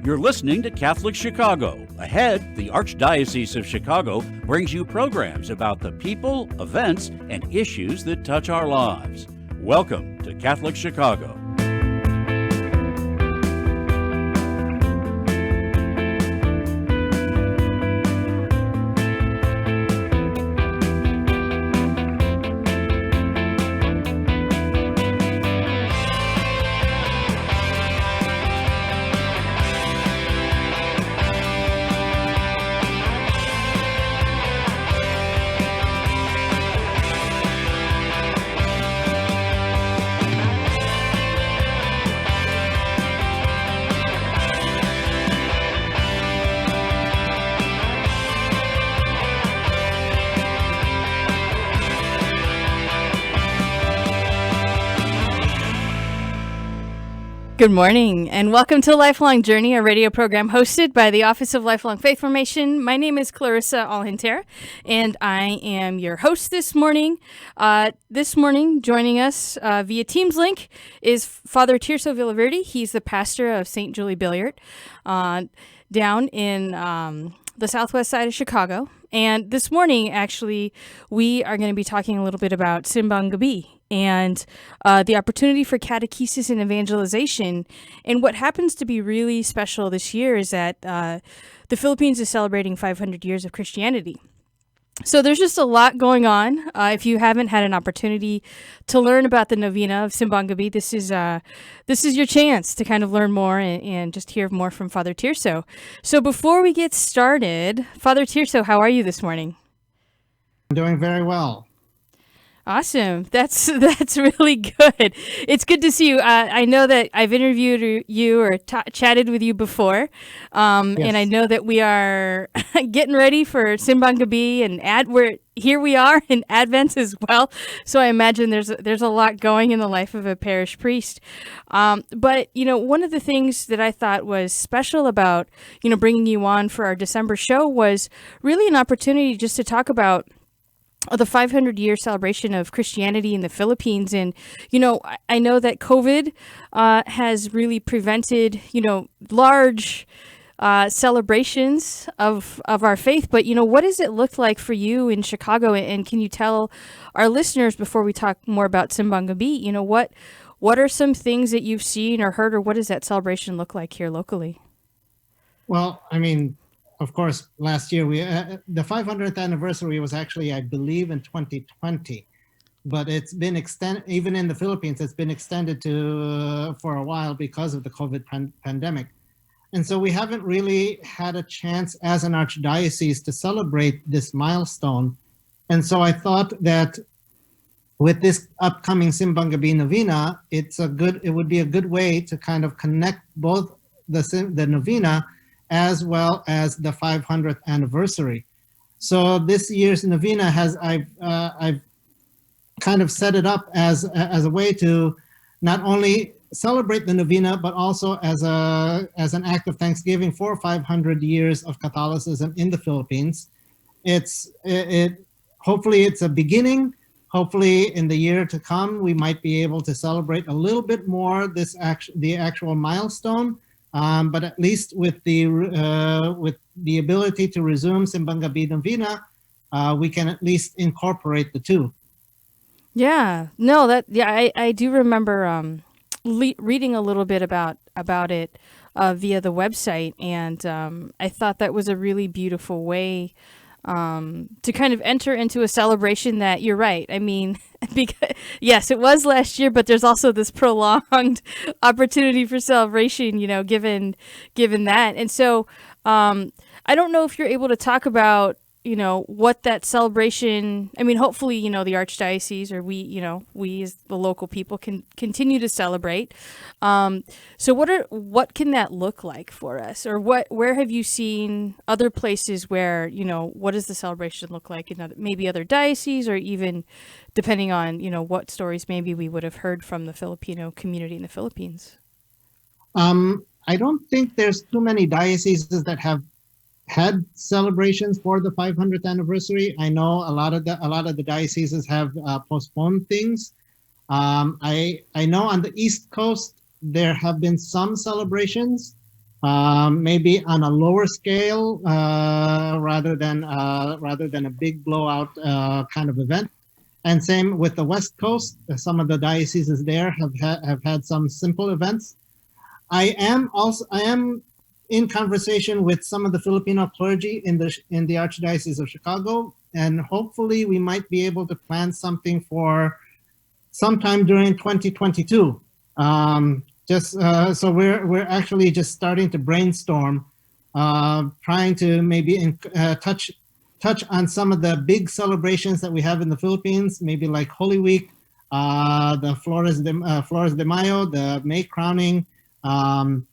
You're listening to Catholic Chicago. Ahead, the Archdiocese of Chicago brings you programs about the people, events, and issues that touch our lives. Welcome to Catholic Chicago. Good morning, and welcome to Lifelong Journey, a radio program hosted by the Office of Lifelong Faith Formation. My name is Clarissa Alhintera, and I am your host this morning. Joining us via Teams link is Father Tirso Villaverde. He's the pastor of St. Julie Billiart down in the southwest side of Chicago. And this morning, actually, we are going to be talking a little bit about Simbang Gabi and the opportunity for catechesis and evangelization. And what happens to be really special this year is that the Philippines is celebrating 500 years of Christianity. So there's just a lot going on. If you haven't had an opportunity to learn about the Novena of Simbang Gabi, this is your chance to kind of learn more and just hear more from Father Tirso. So before we get started, Father Tirso, how are you this morning? I'm doing very well. Awesome. That's really good. It's good to see you. I know that I've interviewed you or chatted with you before, yes. And I know that we are getting ready for Simbang Gabi, and here we are in Advent as well. So I imagine there's a lot going in the life of a parish priest. But one of the things that I thought was special about bringing you on for our December show was really an opportunity just to talk about the 500-year celebration of Christianity in the Philippines. And, I know that COVID has really prevented, large celebrations of our faith. But, what does it look like for you in Chicago? And can you tell our listeners, before we talk more about Simbang Gabi, what are some things that you've seen or heard, or what does that celebration look like here locally? Well, of course, last year the 500th anniversary was actually, I believe, in 2020, but it's been extended. Even in the Philippines, it's been extended to for a while because of the COVID pandemic, and so we haven't really had a chance as an archdiocese to celebrate this milestone. And so I thought that with this upcoming Simbang Gabi Novena, it would be a good way to kind of connect both the Novena as well as the 500th anniversary. So this year's Novena I've kind of set it up as a way to not only celebrate the Novena, but also as an act of thanksgiving for 500 years of Catholicism in the Philippines. Hopefully it's a beginning. Hopefully in the year to come, we might be able to celebrate a little bit more the actual milestone. But at least with the ability to resume Simbang Gabi Novena, we can at least incorporate the two. Yeah, no, I do remember reading a little bit about it via the website, and I thought that was a really beautiful way to kind of enter into a celebration that, you're right. Because, yes, it was last year, but there's also this prolonged opportunity for celebration, given that. And so I don't know if you're able to talk about, what that celebration, hopefully, the Archdiocese or we as the local people can continue to celebrate. So what can that look like for us? Or where have you seen other places where, what does the celebration look like in maybe other dioceses, or even depending on, what stories maybe we would have heard from the Filipino community in the Philippines? I don't think there's too many dioceses that have had celebrations for the 500th anniversary. I know a lot of the dioceses have postponed things. I know on the East Coast there have been some celebrations. maybe on a lower scale rather than a big blowout kind of event. And same with the West Coast. Some of the dioceses there have had some simple events. I am in conversation with some of the Filipino clergy in the Archdiocese of Chicago, and hopefully we might be able to plan something for sometime during 2022. So we're actually just starting to brainstorm, trying to maybe touch on some of the big celebrations that we have in the Philippines, maybe like Holy Week, the Flores de Mayo, the May crowning, and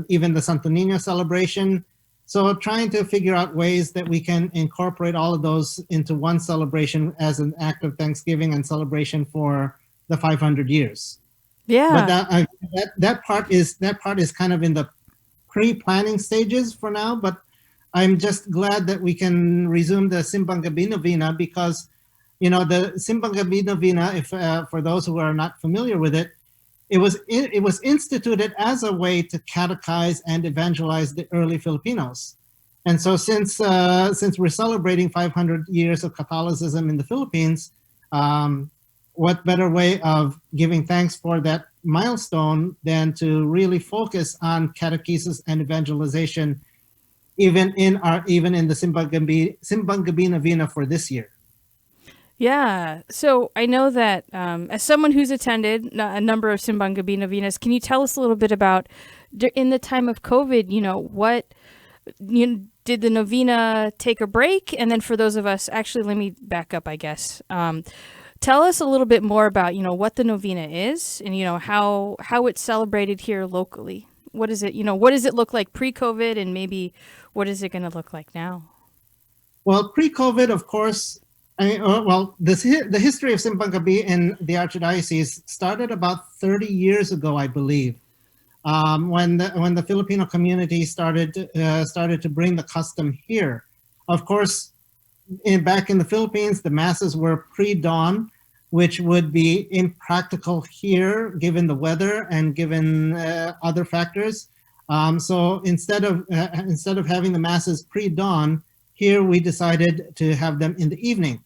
even the Santo Niño celebration. So trying to figure out ways that we can incorporate all of those into one celebration as an act of thanksgiving and celebration for the 500 years. Yeah. But that part is kind of in the pre-planning stages for now, but I'm just glad that we can resume the Simbang Gabi Novena because, the Simbang Gabi Novena, if for those who are not familiar with it, it was instituted as a way to catechize and evangelize the early Filipinos. And so since we're celebrating 500 years of Catholicism in the Philippines, what better way of giving thanks for that milestone than to really focus on catechesis and evangelization, even in the Simbang Gabi Novena for this year. Yeah. So I know that as someone who's attended a number of Simbang Gabi Novenas, can you tell us a little bit about, in the time of COVID, did the novena take a break? And then for those of us, actually, let me back up, I guess. Tell us a little bit more about, what the novena is and, how it's celebrated here locally. What is it, what does it look like pre-COVID, and maybe what is it going to look like now? Well, pre-COVID, of course, the history of Simbang Gabi in the Archdiocese started about 30 years ago, I believe, when the Filipino community started to bring the custom here. Of course, back in the Philippines, the masses were pre-dawn, which would be impractical here given the weather and given other factors. So instead of having the masses pre-dawn, here we decided to have them in the evening,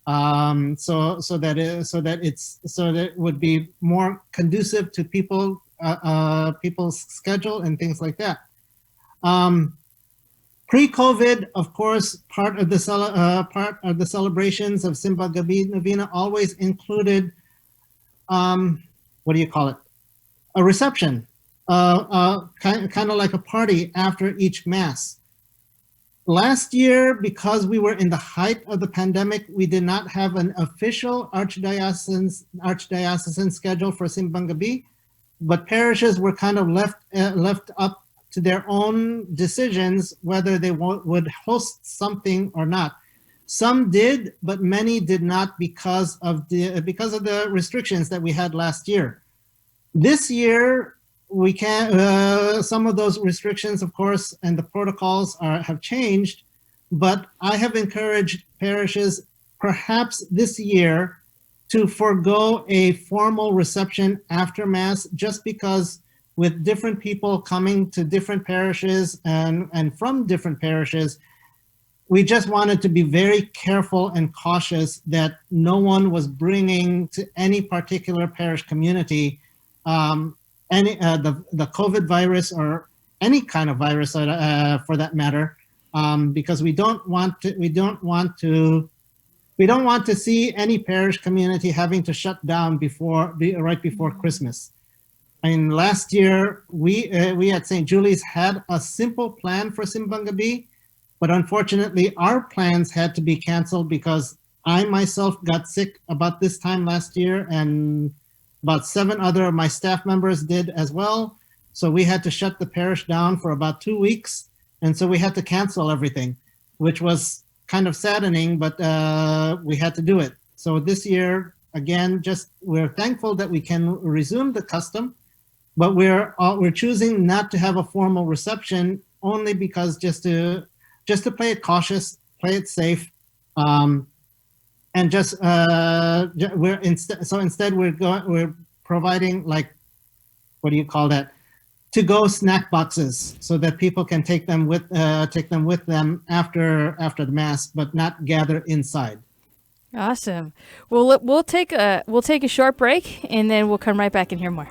so that it would be more conducive to people's schedule and things like that. Pre-COVID, of course, part of the celebrations of Simbang Gabi Novena always included a reception, kind of like a party after each mass. Last year, because we were in the height of the pandemic, we did not have an official archdiocesan schedule for Simbang Gabi, but parishes were kind of left up to their own decisions whether they would host something or not. Some did, but many did not because of the restrictions that we had last year. This year, we can some of those restrictions, of course, and the protocols have changed, but I have encouraged parishes perhaps this year to forego a formal reception after Mass, just because with different people coming to different parishes and from different parishes, we just wanted to be very careful and cautious that no one was bringing to any particular parish community the COVID virus or any kind of virus for that matter, because we don't want to see any parish community having to shut down right before Christmas. I mean, last year we at St. Julie's had a simple plan for Simbang Gabi, but unfortunately our plans had to be canceled because I myself got sick about this time last year, and about 7 other of my staff members did as well. So we had to shut the parish down for about 2 weeks. And so we had to cancel everything, which was kind of saddening, but we had to do it. So this year, again, we're thankful that we can resume the custom, but we're choosing not to have a formal reception only because just to play it cautious, play it safe. And instead we're providing, like, what do you call that? to-go snack boxes so that people can take them with them after the mass, but not gather inside. Awesome. Well, we'll take a short break, and then we'll come right back and hear more.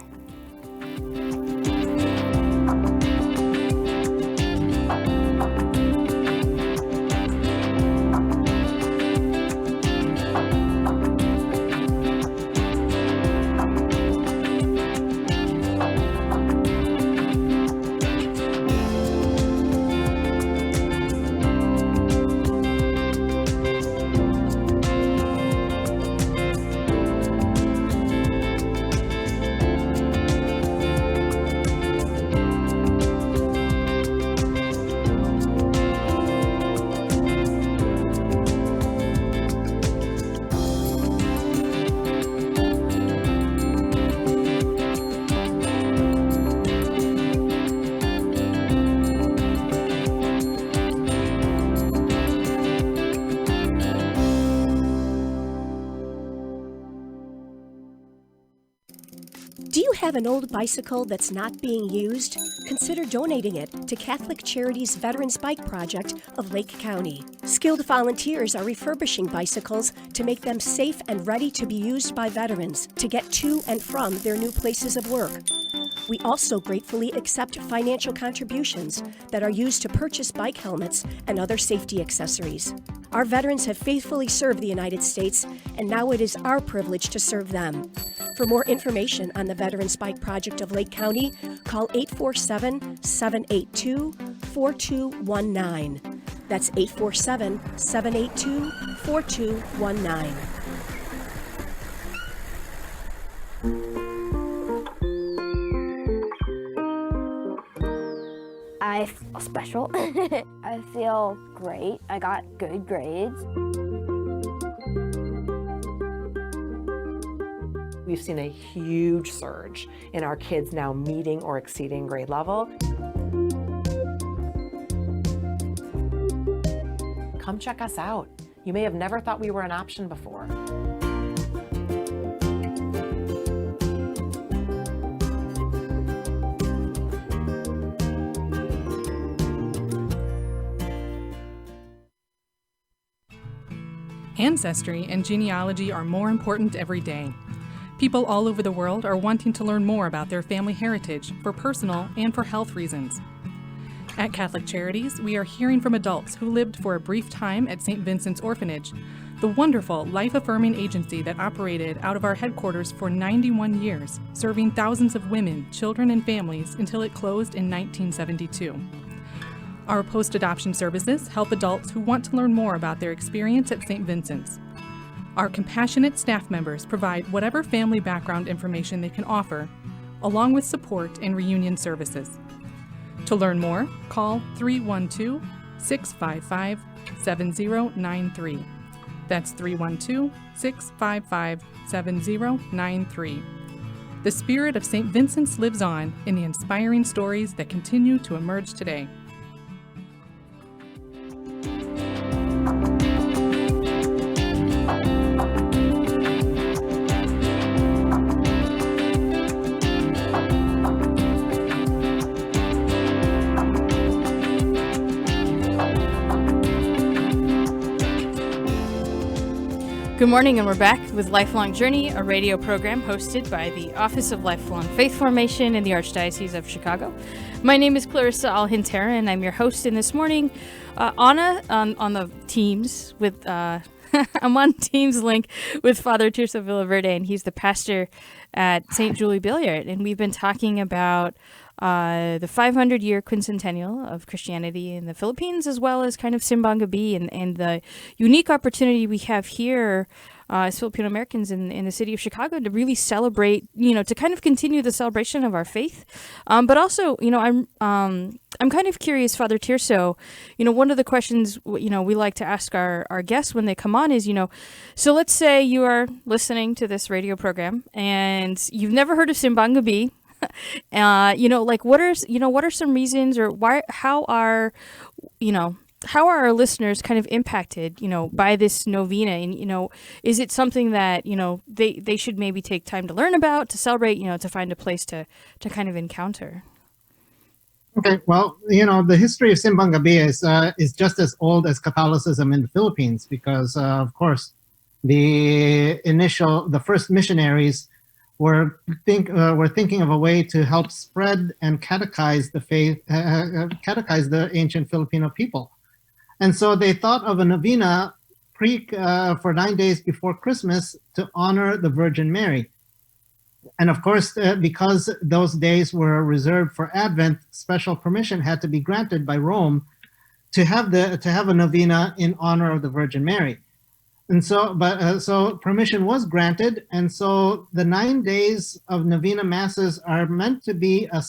Do you have an old bicycle that's not being used? Consider donating it to Catholic Charities Veterans Bike Project of Lake County. Skilled volunteers are refurbishing bicycles to make them safe and ready to be used by veterans to get to and from their new places of work. We also gratefully accept financial contributions that are used to purchase bike helmets and other safety accessories. Our veterans have faithfully served the United States, and now it is our privilege to serve them. For more information on the Veterans Bike Project of Lake County, call 847-782-4219. That's 847-782-4219. I feel special. I feel great. I got good grades. We've seen a huge surge in our kids now meeting or exceeding grade level. Come check us out. You may have never thought we were an option before. Ancestry and genealogy are more important every day. People all over the world are wanting to learn more about their family heritage for personal and for health reasons. At Catholic Charities, we are hearing from adults who lived for a brief time at St. Vincent's Orphanage, the wonderful life-affirming agency that operated out of our headquarters for 91 years, serving thousands of women, children, and families until it closed in 1972. Our post-adoption services help adults who want to learn more about their experience at St. Vincent's. Our compassionate staff members provide whatever family background information they can offer, along with support and reunion services. To learn more, call 312-655-7093. That's 312-655-7093. The spirit of St. Vincent's lives on in the inspiring stories that continue to emerge today. Good morning, and we're back with Lifelong Journey, a radio program hosted by the Office of Lifelong Faith Formation in the Archdiocese of Chicago. My name is Clarissa Alhintera, and I'm your host. And this morning, Anna on the Teams with I'm on Teams link with Father Tirso Villaverde, and he's the pastor at St. Julie Billiard, and we've been talking about the 500-year quincentennial of Christianity in the Philippines, as well as kind of Simbang Gabi and the unique opportunity we have here as Filipino Americans in the city of Chicago to really celebrate, to kind of continue the celebration of our faith. But also, I'm kind of curious, Father Tirso, one of the questions, we like to ask our guests when they come on is, so let's say you are listening to this radio program and you've never heard of Simbang Gabi. What are some reasons, or how are our listeners kind of impacted, by this novena? And, is it something that, they should maybe take time to learn about, to celebrate, to find a place to kind of encounter? Okay, well, the history of Simbang Gabi is just as old as Catholicism in the Philippines, because of course, the first missionaries were thinking of a way to help spread and catechize the faith, catechize the ancient Filipino people, and so they thought of a novena for 9 days before Christmas to honor the Virgin Mary. And of course, because those days were reserved for Advent, special permission had to be granted by Rome to have a novena in honor of the Virgin Mary. And so permission was granted, and so the 9 days of novena masses are meant to be a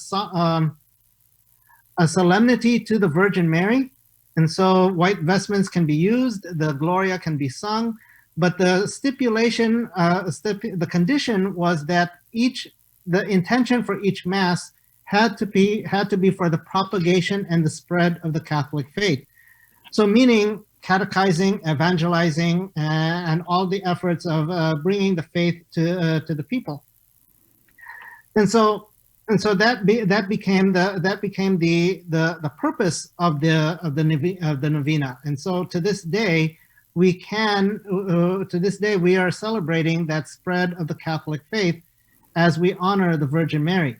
solemnity to the Virgin Mary. And so white vestments can be used, the Gloria can be sung, but the stipulation, the condition was that the intention for each mass had to be for the propagation and the spread of the Catholic faith. So meaning catechizing, evangelizing, and all the efforts of bringing the faith to the people. And so that became the purpose of the novena. And so to this day we are celebrating that spread of the Catholic faith as we honor the Virgin Mary.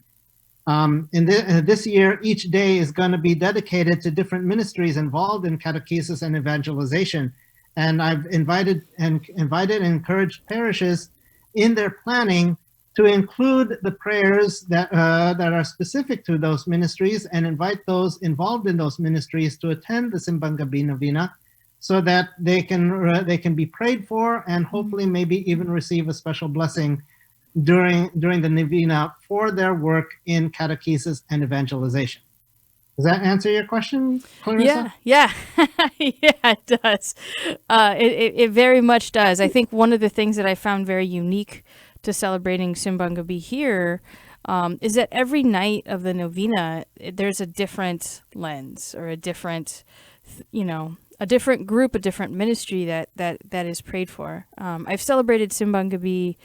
This year, each day is going to be dedicated to different ministries involved in catechesis and evangelization. And I've invited and encouraged parishes in their planning to include the prayers that are specific to those ministries, and invite those involved in those ministries to attend the Simbang Gabi novena, so that they can be prayed for and hopefully maybe even receive a special blessing during the novena for their work in catechesis and evangelization. Does that answer your question, Clarissa? Yeah, yeah, it does. It very much does. I think one of the things that I found very unique to celebrating Simbang Gabi here is that every night of the novena, there's a different lens or a different, a different group, a different ministry that is prayed for. I've celebrated Simbang Gabi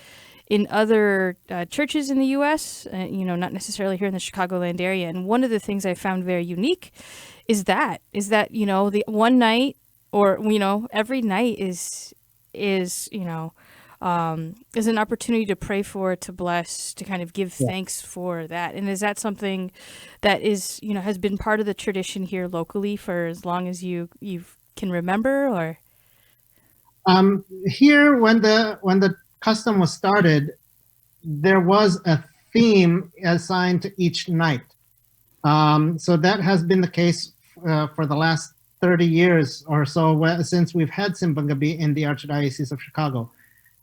in other churches in the U.S., not necessarily here in the Chicagoland area. And one of the things I found very unique is that the one night, or every night is an opportunity to pray for, to bless, to kind of give thanks for that. And is that something that is has been part of the tradition here locally for as long as you can remember, or? Here, when the custom was started, there was a theme assigned to each night. So that has been the case for the last 30 years or so since we've had Simbang Gabi in the Archdiocese of Chicago.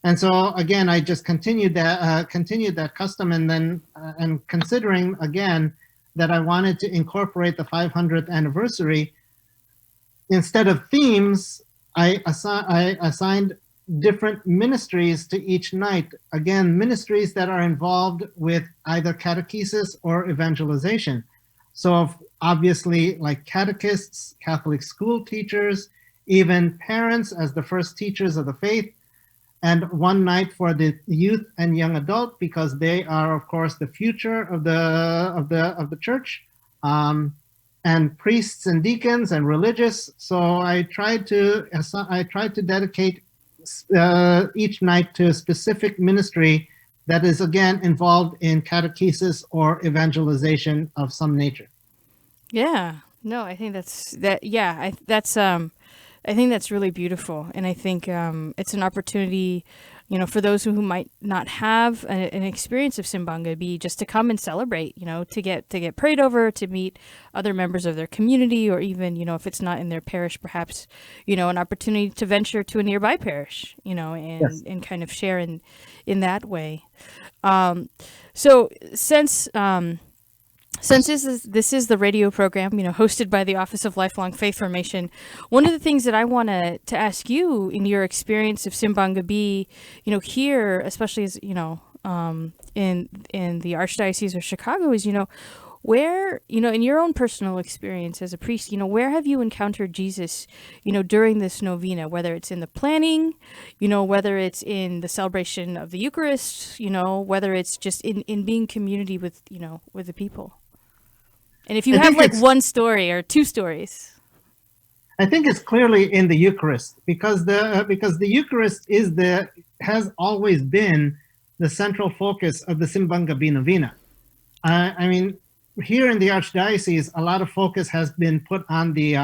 And so again, I just continued that custom, and then and considering again that I wanted to incorporate the 500th anniversary, instead of themes, I assigned different ministries to each night. Again, ministries that are involved with either catechesis or evangelization. So obviously, like catechists, Catholic school teachers, even parents as the first teachers of the faith, and one night for the youth and young adult, because they are, of course, the future of the church, and priests and deacons and religious. So I tried to dedicate each night to a specific ministry that is again involved in catechesis or evangelization of some nature. Yeah, no, I think that's I think that's really beautiful, and I think it's an opportunity, for those who might not have an experience of Simbang Gabi, just to come and celebrate, to get prayed over, to meet other members of their community, or even, if it's not in their parish, perhaps, an opportunity to venture to a nearby parish, and kind of share in that way. So since this is the radio program, hosted by the Office of Lifelong Faith Formation, one of the things that I want to ask you in your experience of Simbang Gabi, here, especially as in the Archdiocese of Chicago, is where in your own personal experience as a priest, where have you encountered Jesus, during this novena, whether it's in the planning, whether it's in the celebration of the Eucharist, whether it's just in being community with with the people. And if you I have think like it's- one story or two stories. I think it's clearly in the Eucharist, because the Eucharist has always been the central focus of the Simbang Gabi Novena. I mean, here in the Archdiocese, a lot of focus has been put on the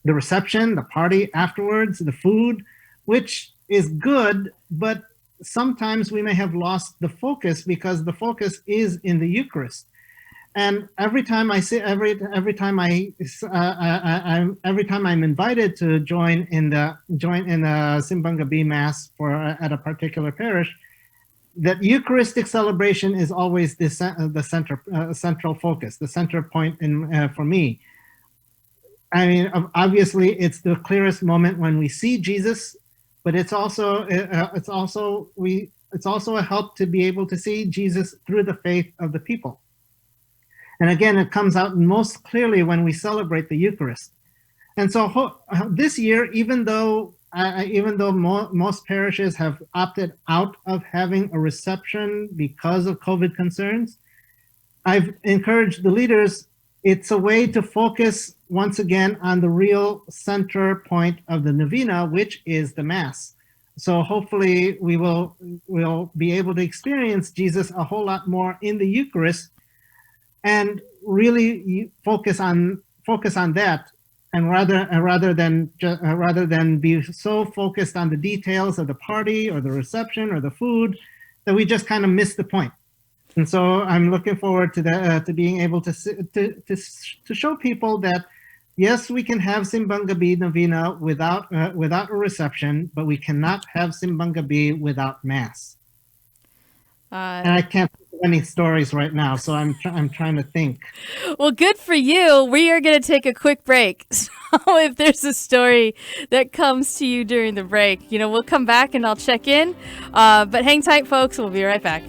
reception, the party afterwards, the food, which is good, but sometimes we may have lost the focus because the focus is in the Eucharist. And every time I'm invited to join in the Simbang Gabi Mass at a particular parish, that Eucharistic celebration is always the central focus, the center point for me. I mean, obviously, it's the clearest moment when we see Jesus, but it's also a help to be able to see Jesus through the faith of the people. And again, it comes out most clearly when we celebrate the Eucharist. And so this year, even though most parishes have opted out of having a reception because of COVID concerns, I've encouraged the leaders, it's a way to focus once again on the real center point of the novena, which is the Mass. So hopefully we'll be able to experience Jesus a whole lot more in the Eucharist, and really focus on that, and rather than be so focused on the details of the party or the reception or the food, that we just kind of miss the point. And so I'm looking forward to being able to show people that yes, we can have Simbang Gabi Novena without a reception, but we cannot have Simbang Gabi without Mass. And I can't think of any stories right now, so I'm trying to think. Well, good for you. We are going to take a quick break. So if there's a story that comes to you during the break, we'll come back and I'll check in. But hang tight, folks. We'll be right back.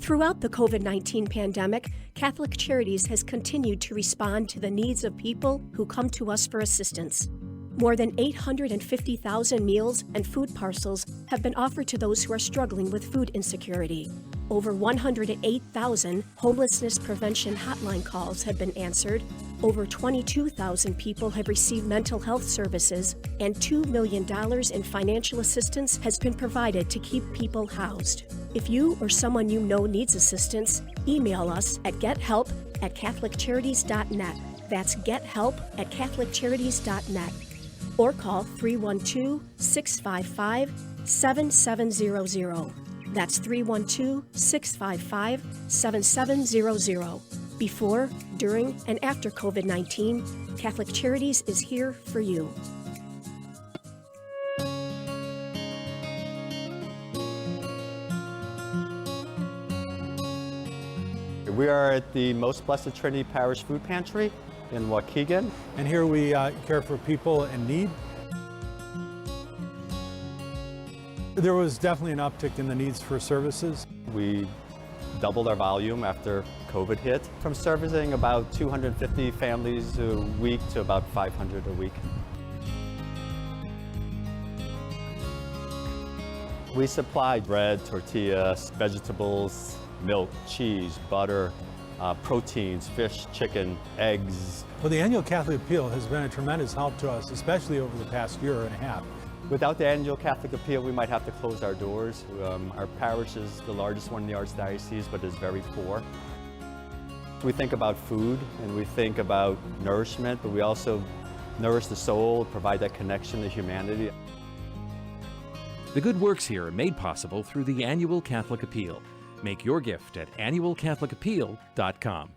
Throughout the COVID-19 pandemic, Catholic Charities has continued to respond to the needs of people who come to us for assistance. More than 850,000 meals and food parcels have been offered to those who are struggling with food insecurity. Over 108,000 homelessness prevention hotline calls have been answered. Over 22,000 people have received mental health services, and $2 million in financial assistance has been provided to keep people housed. If you or someone you know needs assistance, email us at gethelp@catholiccharities.net. That's gethelp@catholiccharities.net. Or call 312-655-7700. That's 312-655-7700. Before, during, and after COVID-19, Catholic Charities is here for you. We are at the Most Blessed Trinity Parish Food Pantry in Waukegan. And here we care for people in need. There was definitely an uptick in the needs for services. We doubled our volume after COVID hit, from servicing about 250 families a week to about 500 a week. We supply bread, tortillas, vegetables, milk, cheese, butter, proteins, fish, chicken, eggs. Well, the annual Catholic Appeal has been a tremendous help to us, especially over the past year and a half. Without the annual Catholic Appeal, we might have to close our doors. Our parish is the largest one in the Archdiocese, but is very poor. We think about food and we think about nourishment, but we also nourish the soul, provide that connection to humanity. The good works here are made possible through the annual Catholic Appeal. Make your gift at annualcatholicappeal.com.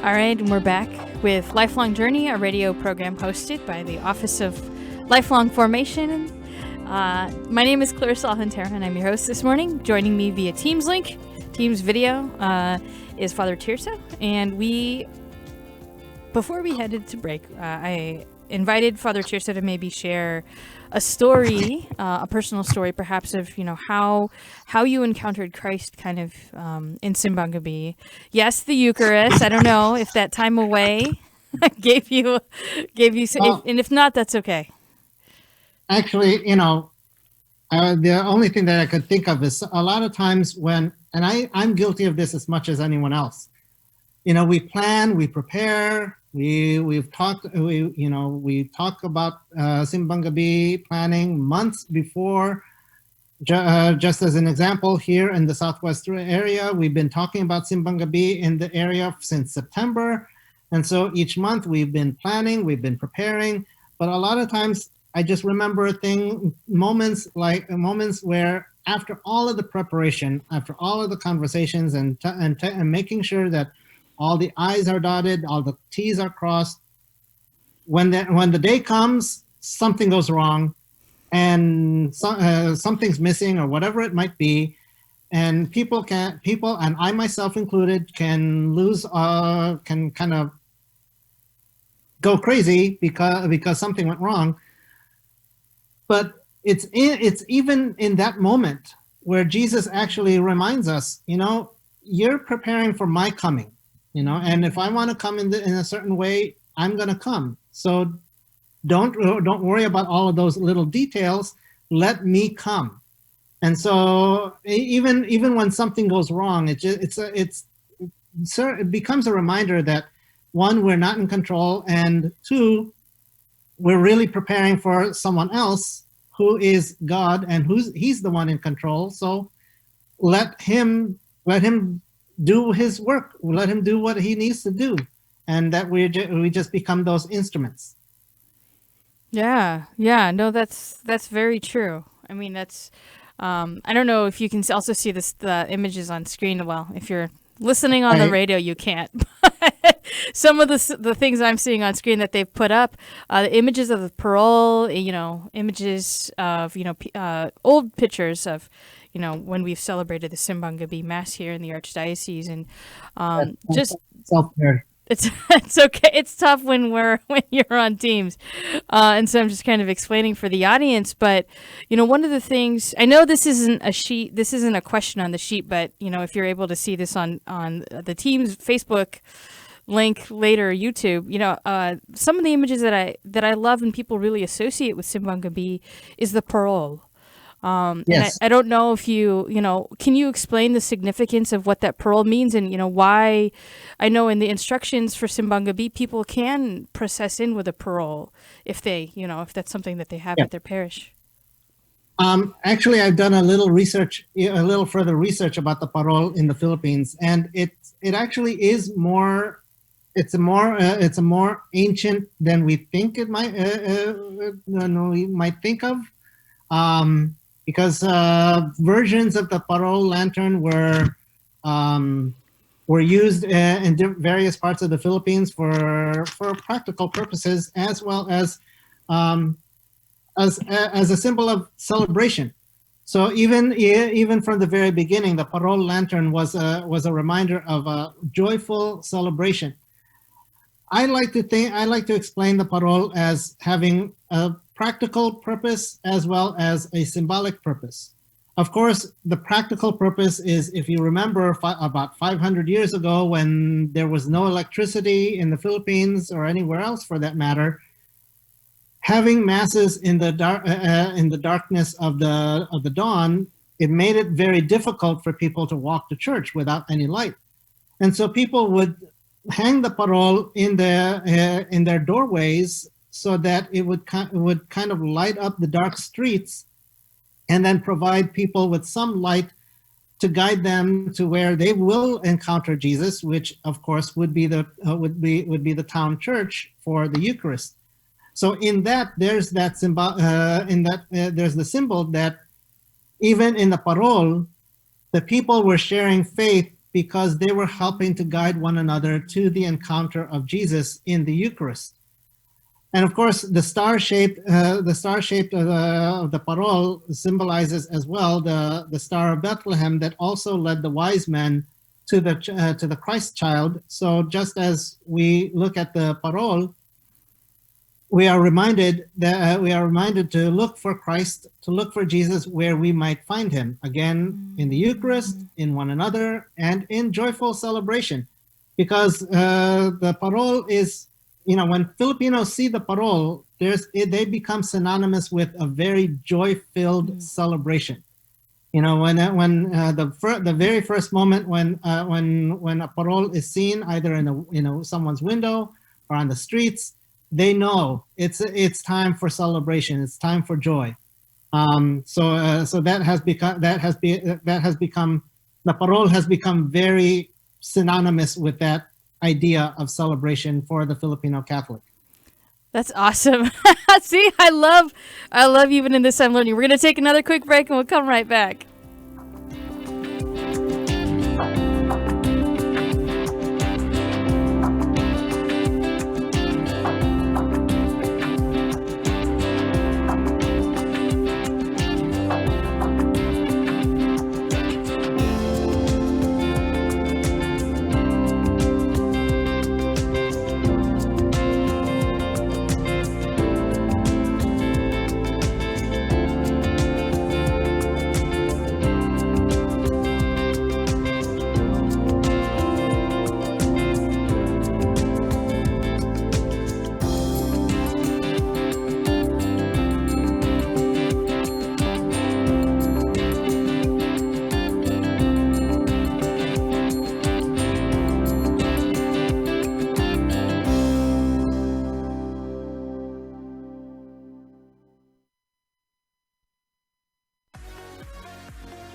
All right, and we're back with Lifelong Journey, a radio program hosted by the Office of Lifelong Formation. My name is Clarissa Alcantara, and I'm your host this morning. Joining me via Teams link, Teams video, is Father Tirso. And before we headed to break, I invited Father Tirso to maybe share a story, a personal story, perhaps of how you encountered Christ, kind of in Simbang Gabi. Yes, the Eucharist. I don't know if that time away gave you, and if not, that's okay. Actually, the only thing that I could think of is a lot of times when, and I'm guilty of this as much as anyone else. We plan, we prepare. We talk about Simbang Gabi planning months before. Just as an example, here in the Southwest area, we've been talking about Simbang Gabi in the area since September. And so each month we've been planning, we've been preparing. But a lot of times I just remember moments where after all of the preparation, after all of the conversations and making sure that all the I's are dotted, all the T's are crossed. When the day comes, something goes wrong, and something's missing, or whatever it might be, and people, and I myself included, can kind of go crazy because something went wrong. But it's even in that moment where Jesus actually reminds us, you're preparing for my coming. And if I want to come in a certain way, I'm going to come. So don't worry about all of those little details. Let me come. And so even when something goes wrong, it becomes a reminder that, one, we're not in control, and two, we're really preparing for someone else who is God, and he's the one in control. So let him do his work. Let him do what he needs to do, and that we just become those instruments. Yeah. No, that's very true. I mean, that's I don't know if you can also see the images on screen. Well, if you're listening on the radio, you can't. Some of the things I'm seeing on screen that they've put up, the images of the parole, images of old pictures of when we've celebrated the Simbang Gabi Mass here in the Archdiocese, and just it's okay. It's tough when you're on Teams, and so I'm just kind of explaining for the audience. But one of the things, I know this isn't a sheet, this isn't a question on the sheet, but if you're able to see this on the Teams Facebook link later, YouTube, some of the images that I love and people really associate with Simbang Gabi is the parole. Yes. And I don't know if can you explain the significance of what that parole means, and why? I know in the instructions for Simbang Gabi, people can process in with a parole if they, if that's something that they have at their parish. Actually, I've done a little further research about the parole in the Philippines, and it actually is more. It's a more ancient than we think it might. We might think of. Because versions of the parole lantern were used in various parts of the Philippines for practical purposes, as well as a symbol of celebration. So even from the very beginning, the parole lantern was a reminder of a joyful celebration. I like to explain the parole as having a practical purpose as well as a symbolic purpose. Of course, the practical purpose is, if you remember, about 500 years ago, when there was no electricity in the Philippines or anywhere else for that matter, having masses in the darkness of the dawn, it made it very difficult for people to walk to church without any light, and so people would hang the parole in their doorways, so that it would kind of light up the dark streets, and then provide people with some light to guide them to where they will encounter Jesus, which of course would be the town church for the Eucharist. So in that, there's that symbol. There's the symbol that even in the parole, the people were sharing faith because they were helping to guide one another to the encounter of Jesus in the Eucharist. And of course, the star-shaped of the parol symbolizes as well the Star of Bethlehem that also led the wise men to the Christ child. So just as we look at the parol, we are reminded to look for Christ, to look for Jesus where we might find him, again in the Eucharist, in one another, and in joyful celebration. Because the parol is, when Filipinos see the parol, they become synonymous with a very joy-filled celebration. When the very first moment when a parol is seen, either in someone's window or on the streets, they know it's time for celebration. It's time for joy. So that has become the parol has become very synonymous with that idea of celebration for the Filipino Catholic. That's awesome. See, I love even in this I'm learning. We're going to take another quick break and we'll come right back.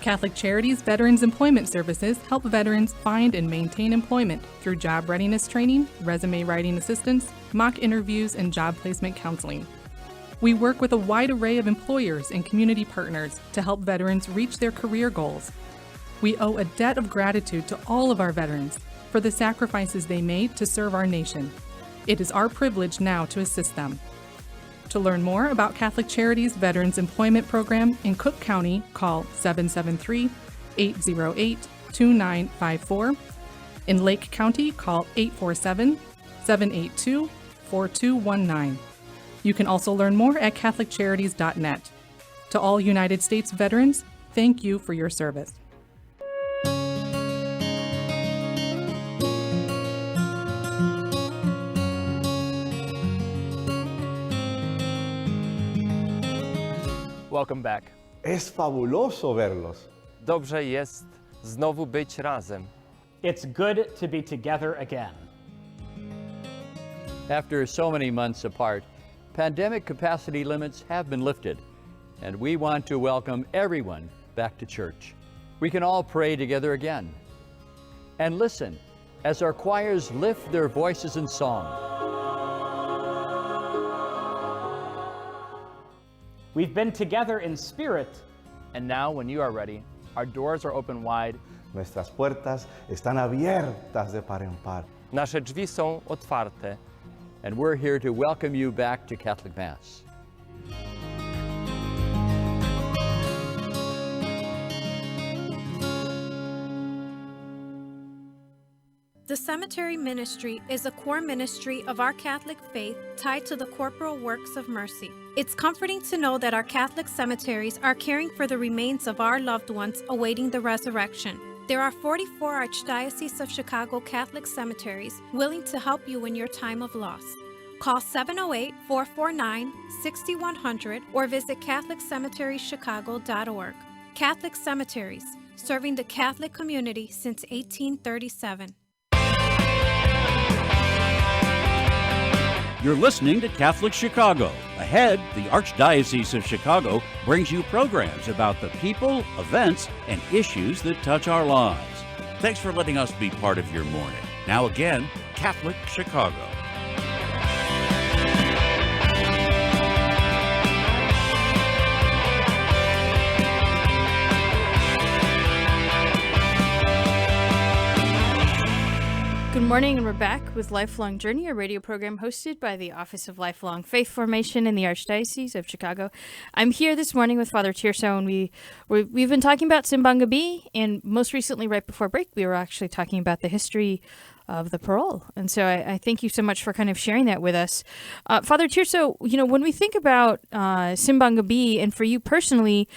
Catholic Charities Veterans Employment Services help veterans find and maintain employment through job readiness training, resume writing assistance, mock interviews, and job placement counseling. We work with a wide array of employers and community partners to help veterans reach their career goals. We owe a debt of gratitude to all of our veterans for the sacrifices they made to serve our nation. It is our privilege now to assist them. To learn more about Catholic Charities Veterans Employment Program in Cook County, call 773-808-2954. In Lake County, call 847-782-4219. You can also learn more at CatholicCharities.net. To all United States veterans, thank you for your service. Welcome back. Es fabuloso verlos. Dobrze jest znowu być razem. It's good to be together again. After so many months apart, pandemic capacity limits have been lifted, and we want to welcome everyone back to church. We can all pray together again. And listen as our choirs lift their voices in song. We've been together in spirit. And now, when you are ready, our doors are open wide. Nuestras puertas están abiertas de par en par. Nasze drzwi są otwarte. And we're here to welcome you back to Catholic Mass. The cemetery ministry is a core ministry of our Catholic faith tied to the corporal works of mercy. It's comforting to know that our Catholic cemeteries are caring for the remains of our loved ones awaiting the resurrection. There are 44 Archdiocese of Chicago Catholic cemeteries willing to help you in your time of loss. Call 708-449-6100 or visit CatholicCemeteriesChicago.org. Catholic Cemeteries, serving the Catholic community since 1837. You're listening to Catholic Chicago. Ahead, the Archdiocese of Chicago brings you programs about the people, events, and issues that touch our lives. Thanks for letting us be part of your morning. Now again, Catholic Chicago. Good morning, and we're back with Lifelong Journey, a radio program hosted by the Office of Lifelong Faith Formation in the Archdiocese of Chicago. I'm here this morning with Father Tirso, and we've been talking about Simbang Gabi, and most recently, right before break, we were actually talking about the history of the parole. And so I thank you so much for kind of sharing that with us. Father Tirso, when we think about Simbang Gabi, and for you personally,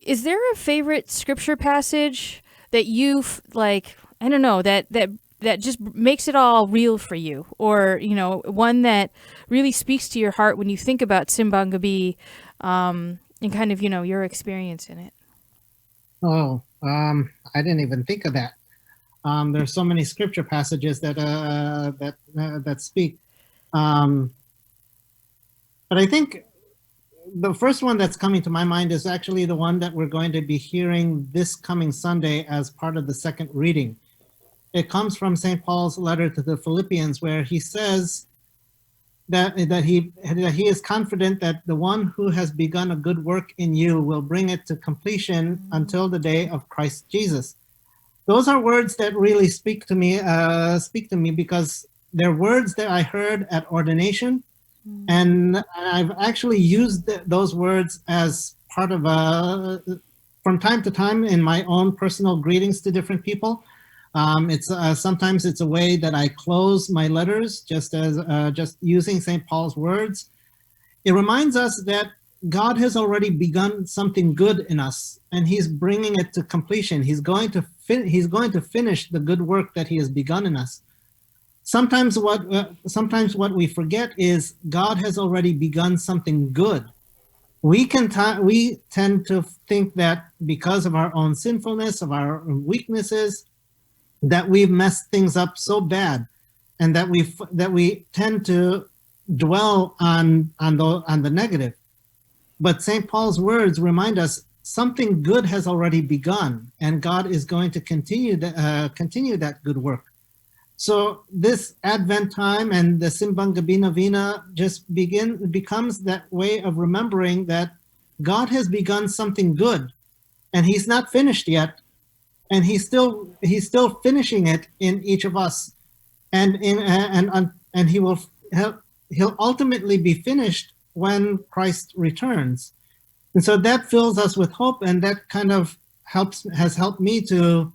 is there a favorite scripture passage that you've, I don't know, that just makes it all real for you, or one that really speaks to your heart when you think about Simbang Gabi, and kind of your experience in it? Oh, I didn't even think of that. There's so many scripture passages that speak, but I think the first one that's coming to my mind is actually the one that we're going to be hearing this coming Sunday as part of the second reading. It comes from St. Paul's letter to the Philippians, where he says that he is confident that the one who has begun a good work in you will bring it to completion until the day of Christ Jesus. Those are words that really speak to me because they're words that I heard at ordination, and I've actually used those words as part of from time to time in my own personal greetings to different people. Sometimes it's a way that I close my letters, just using St. Paul's words. It reminds us that God has already begun something good in us, and He's bringing it to completion. He's going to finish the good work that He has begun in us. Sometimes what we forget is God has already begun something good. We tend to think that because of our own sinfulness, of our weaknesses, that we've messed things up so bad, and that we tend to dwell on the negative. But St. Paul's words remind us something good has already begun, and God is going to continue that good work. So this Advent time and the Simbang Gabi Novena just becomes that way of remembering that God has begun something good, and He's not finished yet. And he's still finishing it in each of us, and he'll ultimately be finished when Christ returns. And so that fills us with hope, and that kind of has helped me to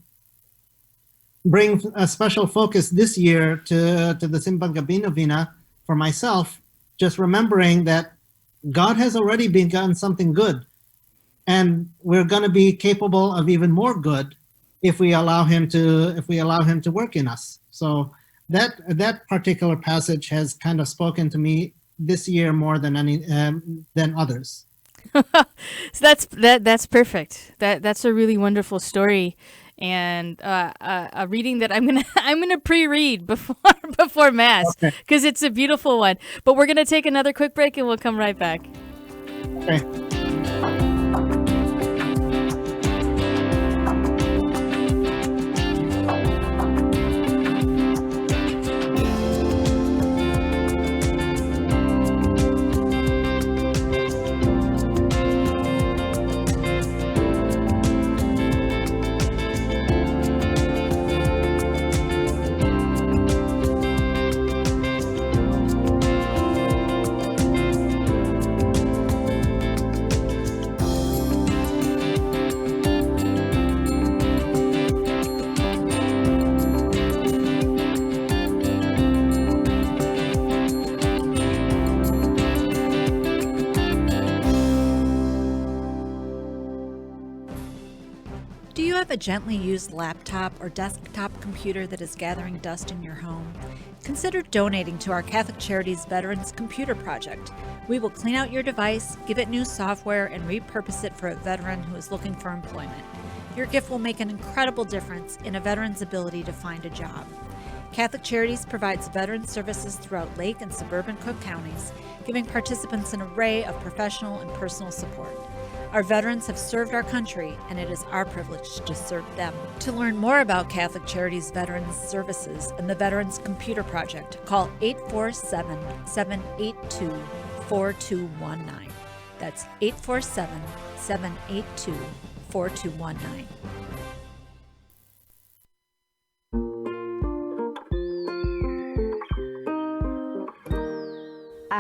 bring a special focus this year to the Simbang Gabi Novena for myself, just remembering that God has already begun something good, and we're going to be capable of even more good if we allow him to work in us. So that particular passage has kind of spoken to me this year more than others. So that's perfect. That's a really wonderful story, and a reading that I'm gonna pre-read before Mass, because it's a beautiful one. But we're gonna take another quick break, and we'll come right back. Okay. A gently used laptop or desktop computer that is gathering dust in your home? Consider donating to our Catholic Charities Veterans Computer Project. We will clean out your device, give it new software, and repurpose it for a veteran who is looking for employment. Your gift will make an incredible difference in a veteran's ability to find a job. Catholic Charities provides veteran services throughout Lake and suburban Cook counties, giving participants an array of professional and personal support. Our veterans have served our country, and it is our privilege to serve them. To learn more about Catholic Charities Veterans Services and the Veterans Computer Project, call 847-782-4219. That's 847-782-4219.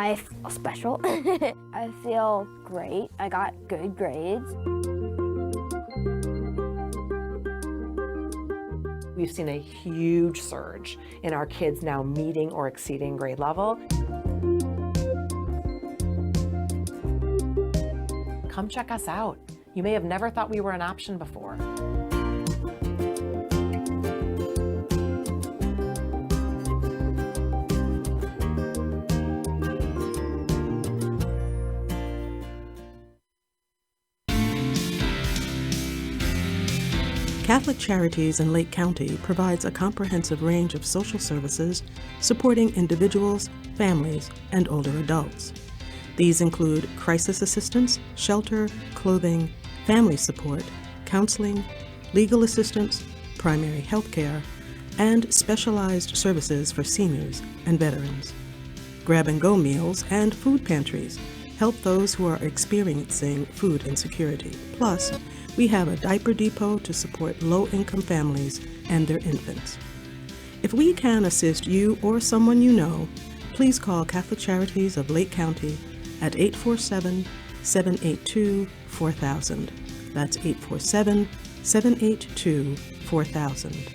I feel special. I feel great. I got good grades. We've seen a huge surge in our kids now meeting or exceeding grade level. Come check us out. You may have never thought we were an option before. Catholic Charities in Lake County provides a comprehensive range of social services supporting individuals, families, and older adults. These include crisis assistance, shelter, clothing, family support, counseling, legal assistance, primary health care, and specialized services for seniors and veterans. Grab-and-go meals and food pantries help those who are experiencing food insecurity. Plus, we have a diaper depot to support low-income families and their infants. If we can assist you or someone you know, please call Catholic Charities of Lake County at 847-782-4000. That's 847-782-4000.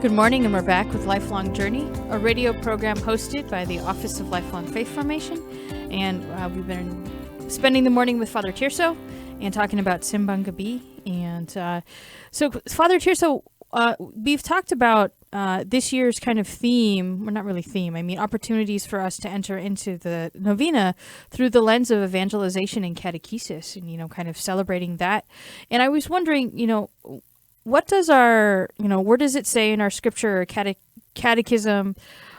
Good morning, and we're back with Lifelong Journey, a radio program hosted by the Office of Lifelong Faith Formation. And we've been spending the morning with Father Tirso and talking about Simbang Gabi. And so, Father Tirso, we've talked about this year's kind of theme, or not really theme, I mean opportunities for us to enter into the novena through the lens of evangelization and catechesis, and, kind of celebrating that. And I was wondering, what does where does it say in our scripture or catechism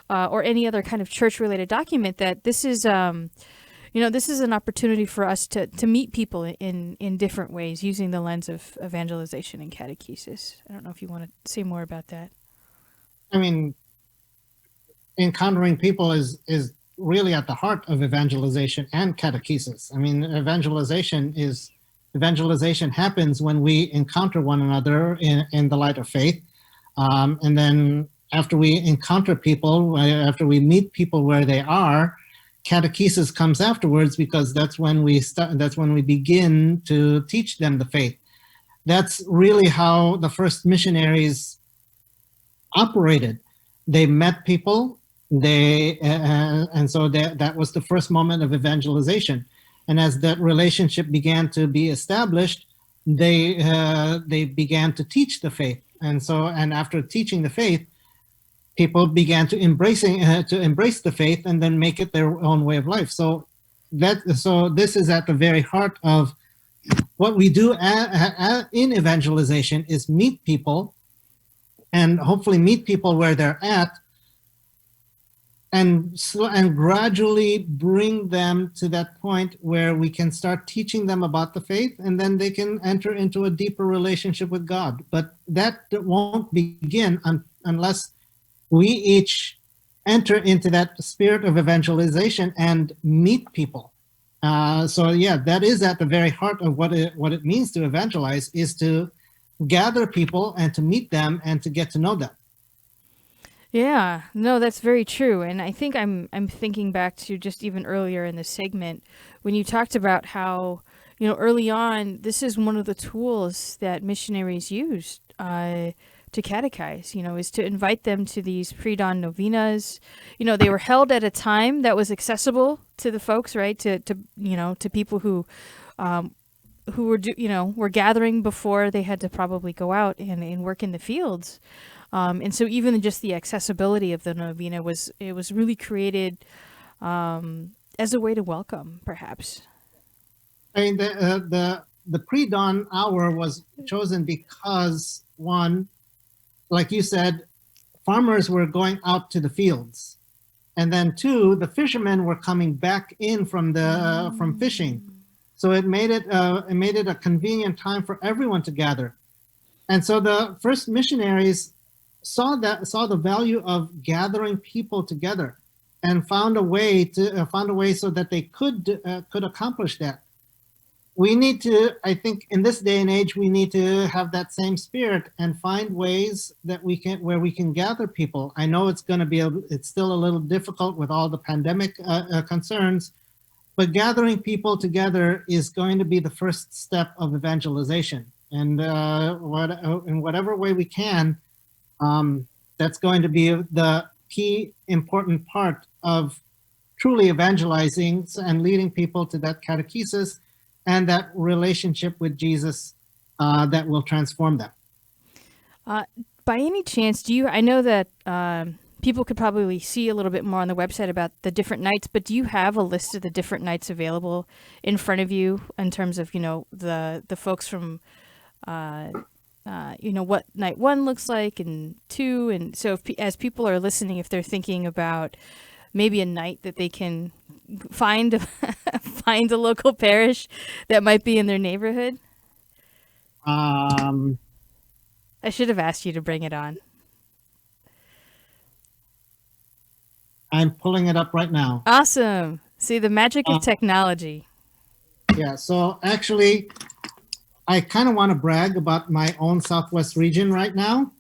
or any other kind of church-related document that this is, this is an opportunity for us to meet people in different ways using the lens of evangelization and catechesis? I don't know if you want to say more about that. I mean, encountering people is really at the heart of evangelization and catechesis. I mean, evangelization happens when we encounter one another in the light of faith. And then after we encounter people, after we meet people where they are, catechesis comes afterwards, because that's when we begin to teach them the faith. That's really how the first missionaries operated. They met people, and so that was the first moment of evangelization. And as that relationship began to be established, they began to teach the faith. And after teaching the faith, people began to embrace the faith and then make it their own way of life. So this is at the very heart of what we do in evangelization, is meet people, and hopefully meet people where they're at, and gradually bring them to that point where we can start teaching them about the faith, and then they can enter into a deeper relationship with God. But that won't begin unless we each enter into that spirit of evangelization and meet people. That is at the very heart of what it means to evangelize, is to gather people and to meet them and to get to know them. Yeah, no, that's very true. And I think I'm thinking back to just even earlier in this segment when you talked about how, early on, this is one of the tools that missionaries used to catechize, is to invite them to these pre-dawn novenas. They were held at a time that was accessible to the folks, right? To people who were gathering before they had to probably go out and work in the fields. And so even just the accessibility of the novena was really created as a way to welcome, perhaps. I mean, the pre-dawn hour was chosen because, one, like you said, farmers were going out to the fields, and then two, the fishermen were coming back in from fishing, so it made it a convenient time for everyone to gather. And so the first missionaries saw the value of gathering people together, and found a way so that they could accomplish that. We need to, I think, in this day and age, we need to have that same spirit and find ways that we can gather people. I know it's still a little difficult with all the pandemic concerns, but gathering people together is going to be the first step of evangelization. And in whatever way we can, that's going to be the key important part of truly evangelizing and leading people to that catechesis and that relationship with Jesus that will transform them. By any chance, I know that people could probably see a little bit more on the website about the different nights, but do you have a list of the different nights available in front of you in terms of, the folks from, what night 1 looks like and 2? And so as people are listening, if they're thinking about maybe a night that they can find a local parish that might be in their neighborhood. I should have asked you to bring it on. I'm pulling it up right now. Awesome. See, the magic of technology. Yeah, so actually, I kind of want to brag about my own Southwest region right now.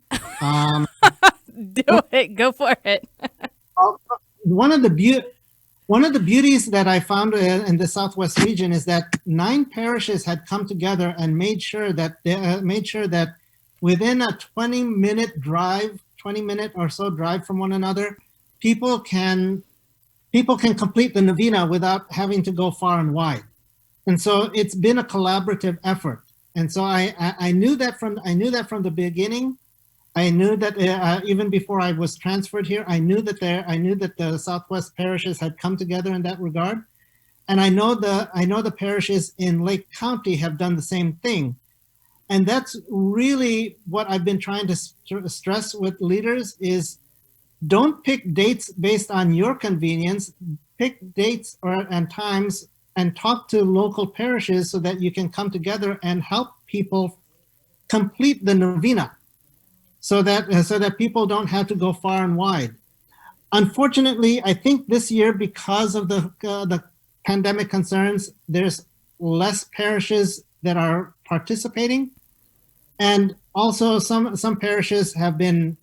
Do it. Go for it. One of the beauties that I found in the Southwest region is that 9 parishes had come together and made sure that within a 20-minute or so drive from one another, people can complete the novena without having to go far and wide. And so it's been a collaborative effort. And so I knew that from the beginning. I knew that even before I was transferred here, I knew that the Southwest parishes had come together in that regard, and I know the parishes in Lake County have done the same thing, and that's really what I've been trying to stress with leaders is don't pick dates based on your convenience. Pick dates and times and talk to local parishes so that you can come together and help people complete the novena. So that people don't have to go far and wide. Unfortunately, I think this year, because of the pandemic concerns, there's less parishes that are participating, and also some parishes have gone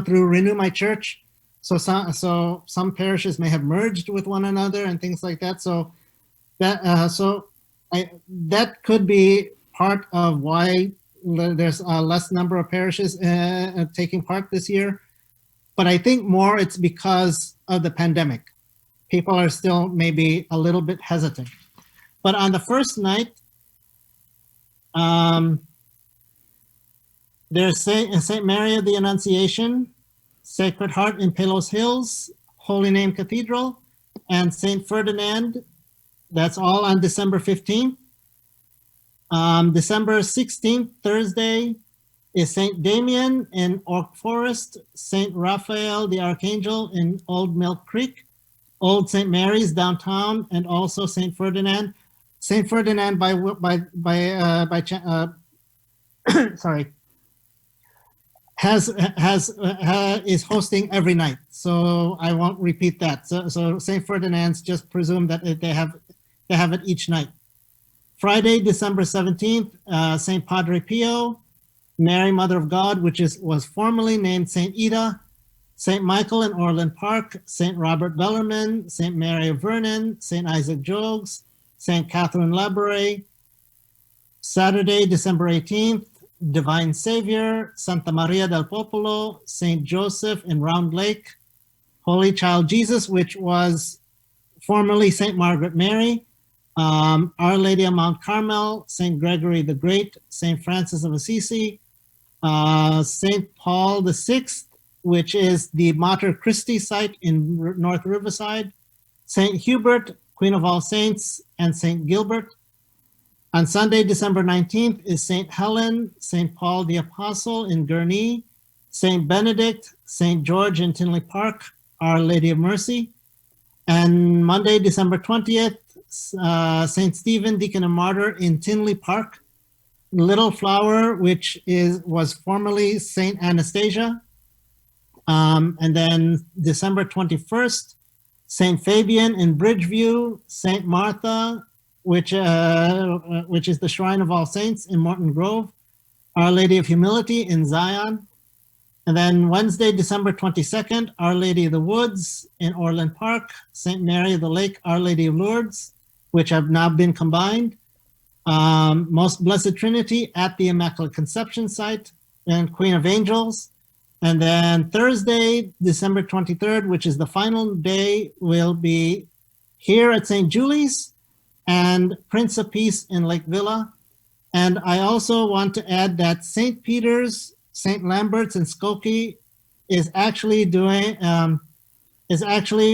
through Renew My Church. So some parishes may have merged with one another and things like that. So that could be part of why there's a less number of parishes taking part this year, but I think more it's because of the pandemic. People are still maybe a little bit hesitant. But on the first night, there's St. Mary of the Annunciation, Sacred Heart in Palos Hills, Holy Name Cathedral, and St. Ferdinand. That's all on December 15th. December 16th, Thursday, is St. Damien in Oak Forest, St. Raphael the Archangel in Old Milk Creek, Old St. Mary's downtown, and also St. Ferdinand. St. Ferdinand is hosting every night, so I won't repeat that. So St. Ferdinand's just presume that they have it each night. Friday, December 17th, St. Padre Pio, Mary, Mother of God, which was formerly named St. Ida, St. Michael in Orland Park, St. Robert Bellarmine, St. Mary of Vernon, St. Isaac Jogues, St. Catherine Labouré. Saturday, December 18th, Divine Savior, Santa Maria del Popolo, St. Joseph in Round Lake, Holy Child Jesus, which was formerly St. Margaret Mary, Our Lady of Mount Carmel, St. Gregory the Great, St. Francis of Assisi, St. Paul VI, which is the Mater Christi site in North Riverside, St. Hubert Queen of All Saints, and St. Gilbert. On Sunday, December 19th is St. Helen, St. Paul the Apostle in Gurnee, St. Benedict, St. George in Tinley Park, Our Lady of Mercy. And Monday, December 20th, St. Stephen, Deacon and Martyr in Tinley Park. Little Flower, which was formerly St. Anastasia. And then December 21st, St. Fabian in Bridgeview, St. Martha, which is the Shrine of All Saints in Morton Grove, Our Lady of Humility in Zion. And then Wednesday, December 22nd, Our Lady of the Woods in Orland Park, St. Mary of the Lake, Our Lady of Lourdes, which have now been combined. Most Blessed Trinity at the Immaculate Conception site, and Queen of Angels. And then Thursday, December 23rd, which is the final day, will be here at St. Julie's and Prince of Peace in Lake Villa. And I also want to add that St. Peter's, St. Lambert's, and Skokie is actually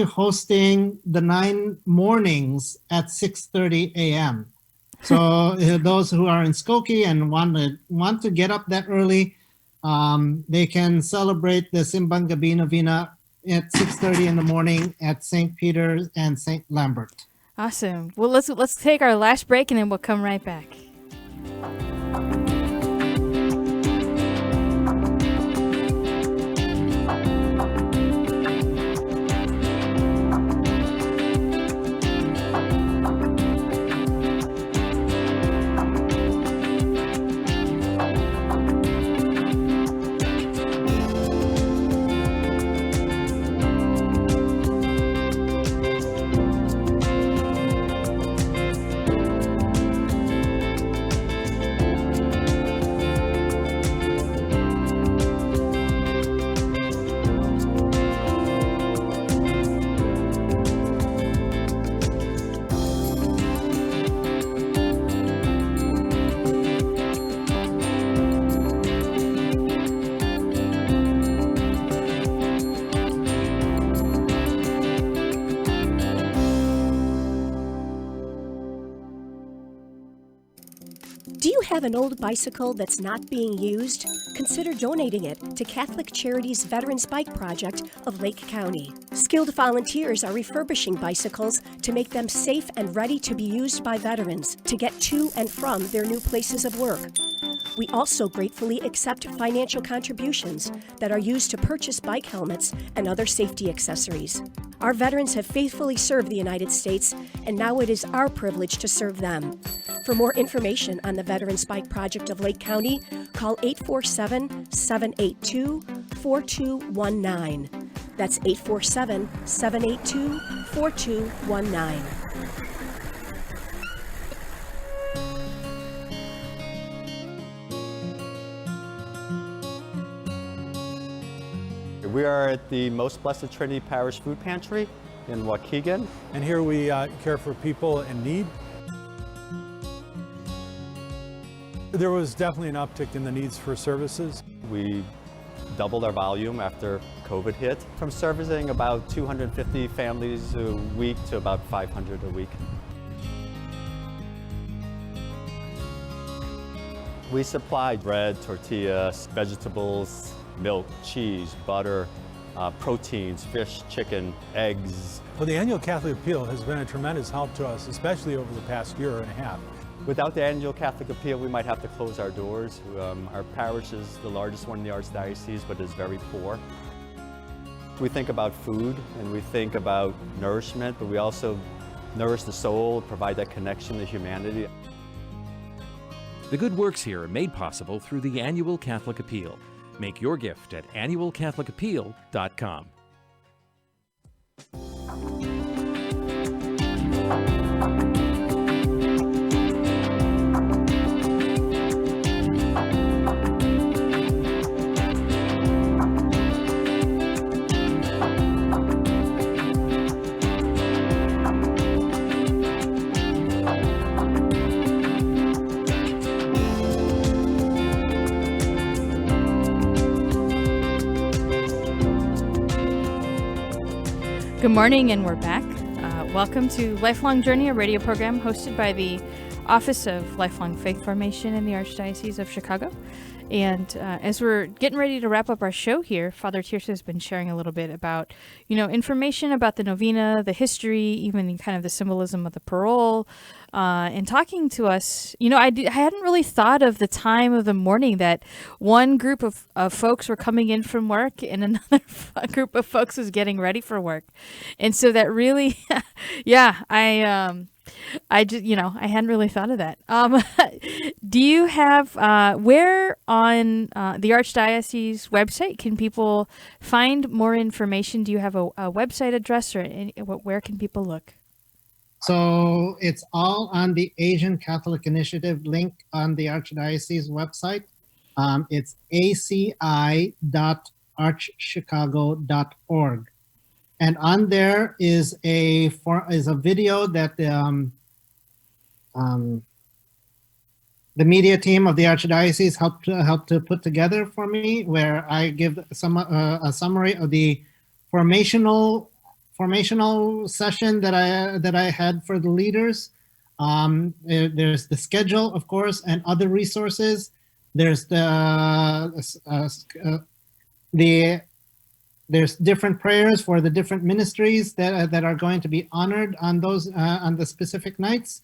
hosting the 9 mornings at 6:30 a.m. So those who are in Skokie and want to get up that early, they can celebrate the Simbang Gabi Novena at 6:30 in the morning at St. Peter's and St. Lambert. Awesome. Well, let's take our last break and then we'll come right back. Do you have an old bicycle that's not being used? Consider donating it to Catholic Charities Veterans Bike Project of Lake County. Skilled volunteers are refurbishing bicycles to make them safe and ready to be used by veterans to get to and from their new places of work. We also gratefully accept financial contributions that are used to purchase bike helmets and other safety accessories. Our veterans have faithfully served the United States, and now it is our privilege to serve them. For more information on the Veterans Bike Project of Lake County, call 847-782-4219. That's 847-782-4219. We are at the Most Blessed Trinity Parish Food Pantry in Waukegan. And here we care for people in need. There was definitely an uptick in the needs for services. We doubled our volume after COVID hit, from servicing about 250 families a week to about 500 a week. We supplied bread, tortillas, vegetables, milk, cheese, butter, proteins, fish, chicken, eggs. Well, the annual Catholic Appeal has been a tremendous help to us, especially over the past year and a half. Without the annual Catholic Appeal, we might have to close our doors. Our parish is the largest one in the Archdiocese, but is very poor. We think about food and we think about nourishment, but we also nourish the soul, provide that connection to humanity. The good works here are made possible through the annual Catholic Appeal. Make your gift at annualcatholicappeal.com. Good morning, and we're back. welcome to Lifelong Journey, a radio program hosted by the Office of Lifelong Faith Formation in the Archdiocese of Chicago. And as we're getting ready to wrap up our show here, Father Tirso has been sharing a little bit about, information about the novena, the history, even kind of the symbolism of the parole, and talking to us. I hadn't really thought of the time of the morning that one group of folks were coming in from work and another group of folks was getting ready for work. And so that really, I just, I hadn't really thought of that. Do you have, where on the Archdiocese website can people find more information? Do you have a website address, or where can people look? So it's all on the Asian Catholic Initiative link on the Archdiocese website. It's aci.archchicago.org. And on there is a video that the media team of the Archdiocese helped to put together for me, where I give a summary of the formational session that I had for the leaders. There's the schedule, of course, and other resources. There's there's different prayers for the different ministries that are going to be honored on those on the specific nights.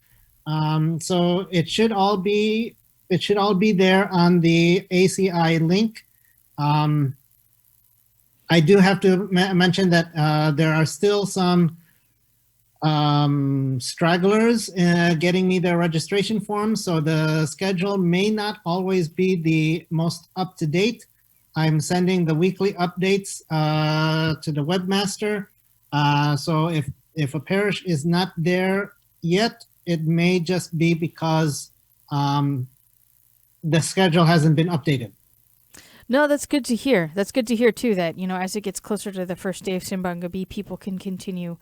So it should all be there on the ACI link. I do have to mention that there are still some stragglers getting me their registration forms, so the schedule may not always be the most up to date. I'm sending the weekly updates to the webmaster. So if a parish is not there yet, it may just be because the schedule hasn't been updated. No, that's good to hear. That's good to hear, too, that, as it gets closer to the first day of Simbang Gabi, people can continue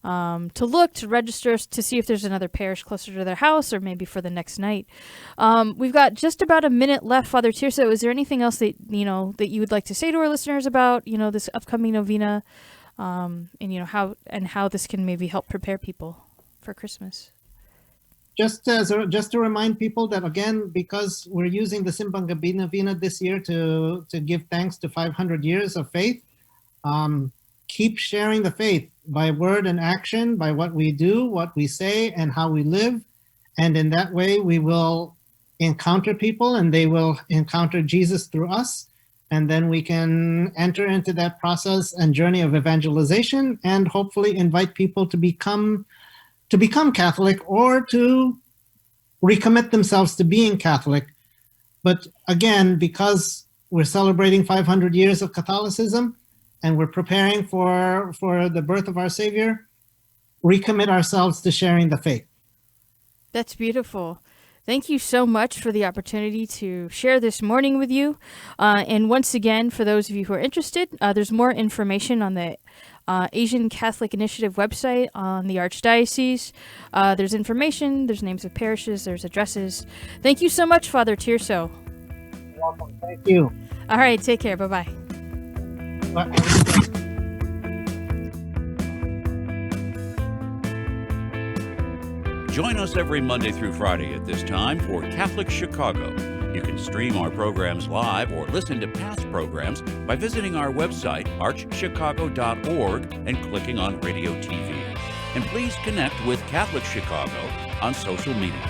to look, to register, to see if there's another parish closer to their house, or maybe for the next night. We've got just about a minute left, Father Tirso. Is there anything else that, that you would like to say to our listeners about, this upcoming novena, and, how this can maybe help prepare people for Christmas? Just to remind people that, again, because we're using the Simbang Gabi novena this year to give thanks to 500 years of faith, keep sharing the faith by word and action, by what we do, what we say, and how we live. And in that way, we will encounter people and they will encounter Jesus through us. And then we can enter into that process and journey of evangelization and hopefully invite people to become Catholic or to recommit themselves to being Catholic. But again, because we're celebrating 500 years of Catholicism and we're preparing for the birth of our Savior, recommit ourselves to sharing the faith. That's beautiful. Thank you so much for the opportunity to share this morning with you. And once again, for those of you who are interested, there's more information on the Asian Catholic Initiative website on the Archdiocese. There's information, there's names of parishes, there's addresses. Thank you so much, Father Tirso. You're welcome. Thank you. All right, take care. Bye-bye. Bye. Join us every Monday through Friday at this time for Catholic Chicago. You can stream our programs live or listen to past programs by visiting our website, archchicago.org, and clicking on Radio TV. And please connect with Catholic Chicago on social media.